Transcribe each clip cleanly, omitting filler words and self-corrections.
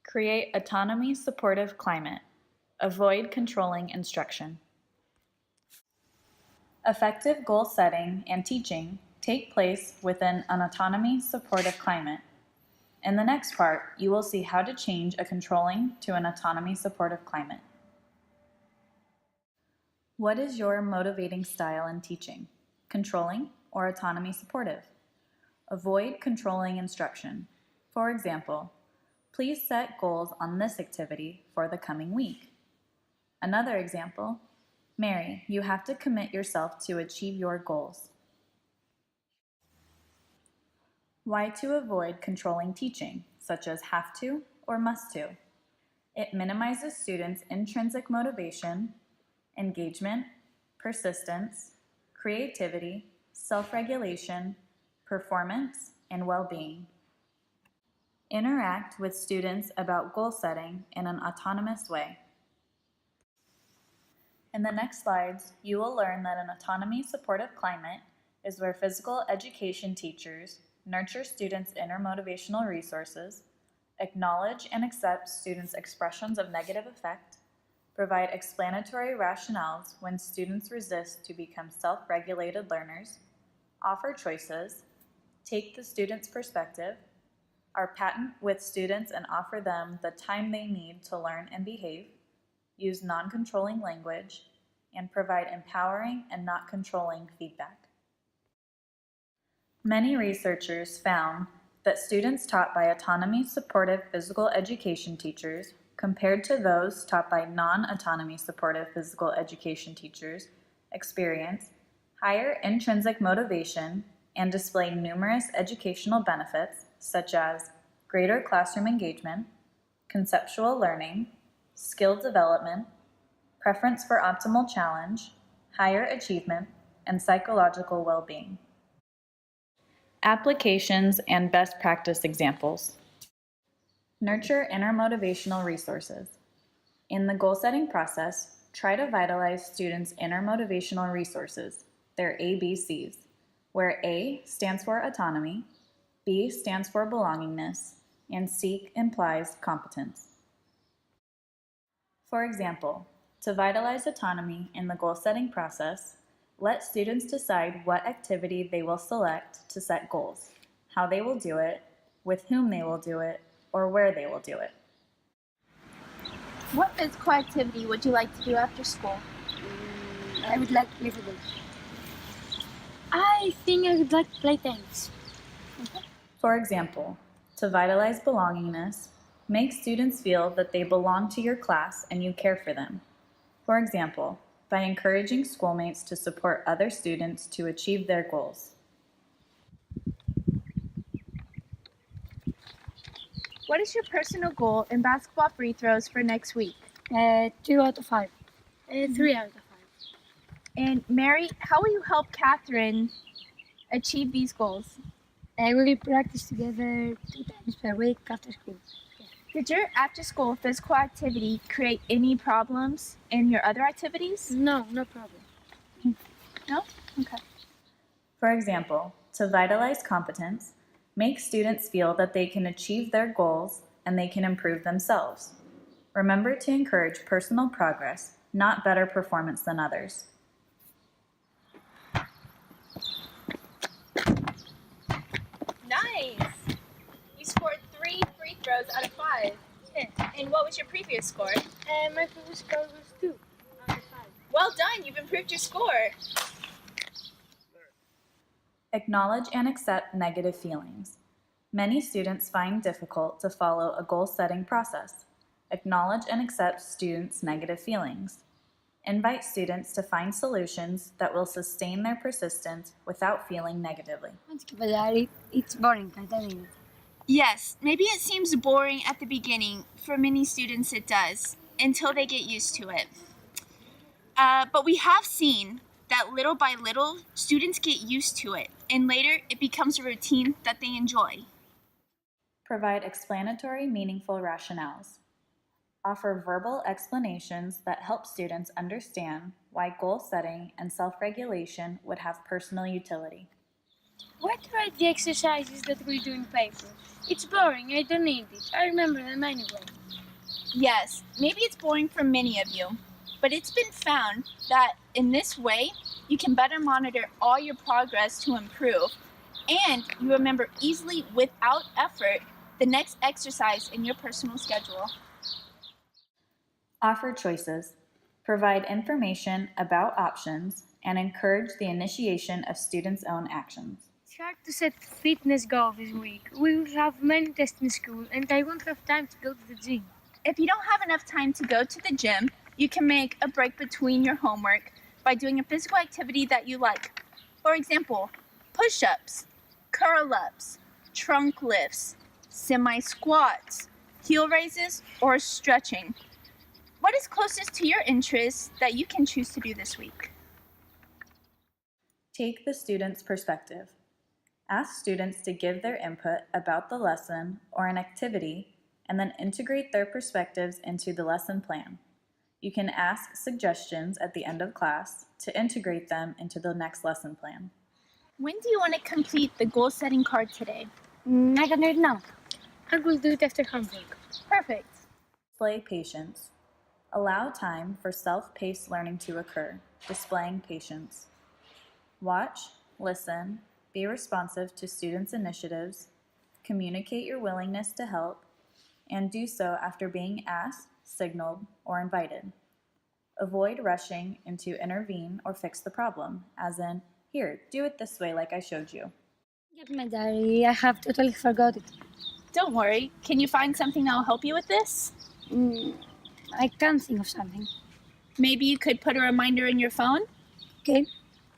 Create autonomy-supportive climate. Avoid controlling instruction. Effective goal setting and teaching take place within an autonomy-supportive climate. In the next part, you will see how to change a controlling to an autonomy-supportive climate. What is your motivating style in teaching? Controlling or autonomy-supportive? Avoid controlling instruction. For example, please set goals on this activity for the coming week. Another example, Mary, you have to commit yourself to achieve your goals. Why to avoid controlling teaching, such as have to or must to? It minimizes students' intrinsic motivation, engagement, persistence, creativity, self-regulation, performance, and well-being. Interact with students about goal setting in an autonomous way. In the next slides, you will learn that an autonomy-supportive climate is where physical education teachers nurture students' inner motivational resources, acknowledge and accept students' expressions of negative affect, provide explanatory rationales when students resist to become self-regulated learners, offer choices, take the student's perspective, are patent with students and offer them the time they need to learn and behave, use non-controlling language, and provide empowering and not controlling feedback. Many researchers found that students taught by autonomy-supportive physical education teachers compared to those taught by non-autonomy-supportive physical education teachers experience higher intrinsic motivation and display numerous educational benefits such as greater classroom engagement, conceptual learning, skill development, preference for optimal challenge, higher achievement, and psychological well-being. Applications and best practice examples. Nurture inner motivational resources. In the goal-setting process, try to vitalize students' inner motivational resources, their ABCs, where A stands for autonomy, B stands for belongingness, and C implies competence. For example, to vitalize autonomy in the goal-setting process, let students decide what activity they will select to set goals, how they will do it, with whom they will do it, or where they will do it. What physical activity would you like to do after school? I would like to play football. I think I would like to play tennis. For example, to vitalize belongingness, make students feel that they belong to your class and you care for them. For example, by encouraging schoolmates to support other students to achieve their goals. What is your personal goal in basketball free throws for next week? 2 out of 5. 3 out of 5. And Mary, how will you help Catherine achieve these goals? We practice together 2 times per week after school. Did your after-school physical activity create any problems in your other activities? No, no problem. No? Okay. For example, to vitalize competence, make students feel that they can achieve their goals and they can improve themselves. Remember to encourage personal progress, not better performance than others. Nice! You scored 3 free throws out of 5. Yeah. And what was your previous score? My previous score was 2 out of 5. Well done, you've improved your score. Acknowledge and accept negative feelings. Many students find difficult to follow a goal-setting process. Acknowledge and accept students' negative feelings. Invite students to find solutions that will sustain their persistence without feeling negatively. It's boring, I tell you. Yes, maybe it seems boring at the beginning. For many students it does, until they get used to it. But we have seen that little by little, students get used to it, and later it becomes a routine that they enjoy. Provide explanatory, meaningful rationales. Offer verbal explanations that help students understand why goal setting and self-regulation would have personal utility. Why to write the exercises that we do in paper? It's boring, I don't need it. I remember them anyway. Yes, maybe it's boring for many of you, but it's been found that in this way, you can better monitor all your progress to improve, and you remember easily without effort the next exercise in your personal schedule. Offer choices. Provide information about options and encourage the initiation of students' own actions. It's hard to set fitness goals this week. We will have many tests in school and I won't have time to go to the gym. If you don't have enough time to go to the gym, you can make a break between your homework by doing a physical activity that you like. For example, push-ups, curl-ups, trunk lifts, semi-squats, heel raises, or stretching. What is closest to your interests that you can choose to do this week? Take the student's perspective. Ask students to give their input about the lesson or an activity and then integrate their perspectives into the lesson plan. You can ask suggestions at the end of class to integrate them into the next lesson plan. When do you want to complete the goal-setting card today? I can do it now. I will do it after homework. Perfect. Display patience. Allow time for self-paced learning to occur, displaying patience. Watch, listen, be responsive to students' initiatives, communicate your willingness to help, and do so after being asked, signaled, or invited. Avoid rushing into intervene or fix the problem, as in, here, do it this way like I showed you. Get my diary. I have totally forgot it. Don't worry. Can you find something that will help you with this? I can't think of something. Maybe you could put a reminder in your phone? Okay.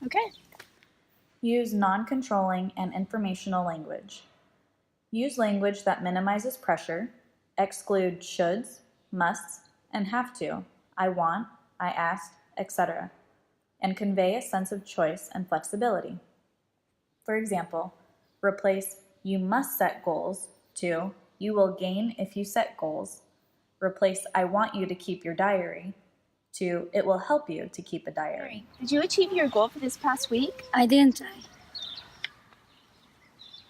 Okay. Use non-controlling and informational language. Use language that minimizes pressure, exclude shoulds, musts, and have to, I want, I asked, etc., and convey a sense of choice and flexibility. For example, replace you must set goals to you will gain if you set goals. Replace I want you to keep your diary to it will help you to keep a diary. Did you achieve your goal for this past week? I didn't try.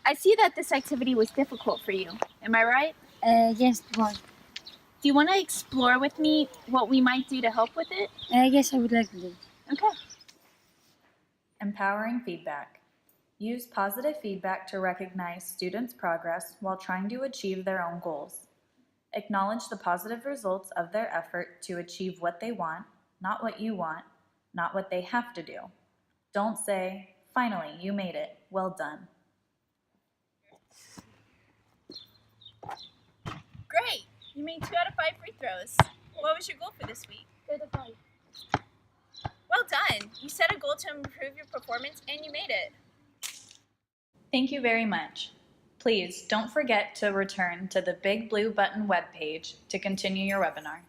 I see that this activity was difficult for you. Am I right? Yes, it was. Do you want to explore with me what we might do to help with it? Yes, I would like to do. Okay. Empowering feedback. Use positive feedback to recognize students' progress while trying to achieve their own goals. Acknowledge the positive results of their effort to achieve what they want, not what you want, not what they have to do. Don't say, finally, you made it, well done. Great! You made 2 out of 5 free throws. What was your goal for this week? 2 out of 5. Well done! You set a goal to improve your performance and you made it. Thank you very much. Please don't forget to return to the Big Blue Button webpage to continue your webinar.